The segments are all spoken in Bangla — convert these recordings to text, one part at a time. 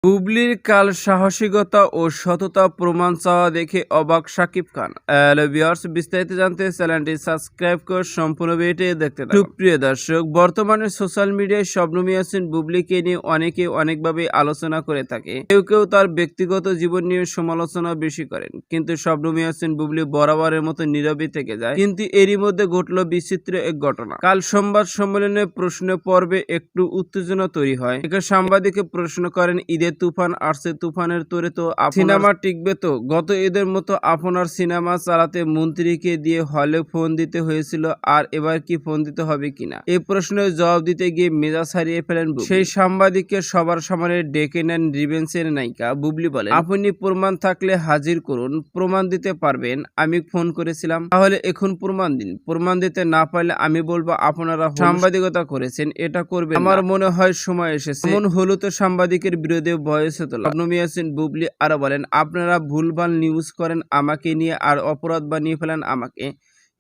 বুবলির কাল সাহসিকতা ও সততা প্রমাণ চাওয়া দেখে অবাক শাকিব খান। হ্যালো ভিউয়ার্স, বিস্তারিত জানতে চ্যানেলটি সাবস্ক্রাইব করে সম্পূর্ণ ভিডিওটি দেখতে থাকুন। সুপ্রিয় দর্শক, বর্তমানে সোশ্যাল মিডিয়ায় শবনম ইয়াসমিন বুবলিকে নিয়ে অনেকে অনেকভাবে আলোচনা করে থাকে। কেউ কেউ তার ব্যক্তিগত জীবন নিয়ে সমালোচনা বেশি করেন, কিন্তু শবনম ইয়াসমিন বুবলি বরাবরের মতো নীরবই থেকে যায়। কিন্তু এরই মধ্যে ঘটল বিচিত্র এক ঘটনা। কাল সংবাদ সম্মেলনে প্রশ্ন পর্বে একটু উত্তেজনা তৈরি হয়। এক সাংবাদিকে প্রশ্ন করেন, ঈদের তুফান আসছে, তুফানের তোরে তো সিনেমা টিকবে তো? গত ঈদের মতো আপনার সিনেমা চালাতে মন্ত্রীকে দিয়ে হলে ফোন দিতে হয়েছিল, আর এবার কি ফোন দিতে হবে কিনা? এই প্রশ্নের জবাব দিতে গিয়ে মেজাজ হারিয়ে ফেলেন বুবলি। সেই সাংবাদিককে সবার সামনে ডেকে নেন রিভেন্সের নায়িকা। বুবলি বলেন, আপনি প্রমাণ থাকলে হাজির করুন। প্রমাণ দিতে পারবেন আমি ফোন করেছিলাম? তাহলে এখন প্রমাণ দিন। প্রমাণ দিতে না পারলে আমি বলবো আপনারা সাংবাদিকতা করেছেন, এটা করবেন না। আমার মনে হয় সময় এসেছে এমন হলো তো সাংবাদিকের বিরুদ্ধে ভয়েসে তোলা। শবনম ইয়াসমিন বুবলি আরো বলেন, আপনারা ভুলভাল নিউজ করেন আমাকে নিয়ে, আর অপরাধ বানিয়ে ফেলেন আমাকে।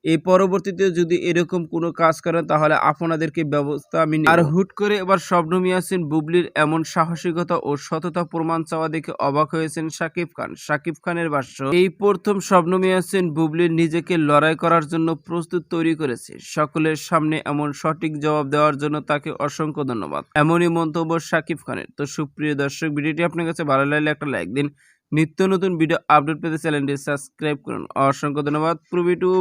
এই পরবর্তীতে যদি এরকম কোনো কাজ করেন তাহলে আপনাদেরকে ব্যবস্থা আমি নেব। আর হুট করে এবার শবনম ইয়াসমিন বুবলির এমন সাহসিকতা ও সততা প্রমাণ চাওয়া দেখে অবাক হয়েছেন শাকিব খান। শাকিব খানের ভাষ্য, এই প্রথম শবনম ইয়াসমিন বুবলির নিজেকে লড়াই করার জন্য প্রস্তুত তৈরি করেছে। সকলের সামনে এমন সঠিক জবাব দেওয়ার জন্য তাকে অসংখ্য ধন্যবাদ। এমনই মন্তব্য শাকিব খানের। তো সুপ্রিয় দর্শক, ভিডিওটি আপনার কাছে ভালো লাগলে একটা লাইক দিন। নিত্য নতুন ভিডিও আপডেট পেতে চ্যানেলটি সাবস্ক্রাইব করুন। অসংখ্য ধন্যবাদ। পুরো ভিডিও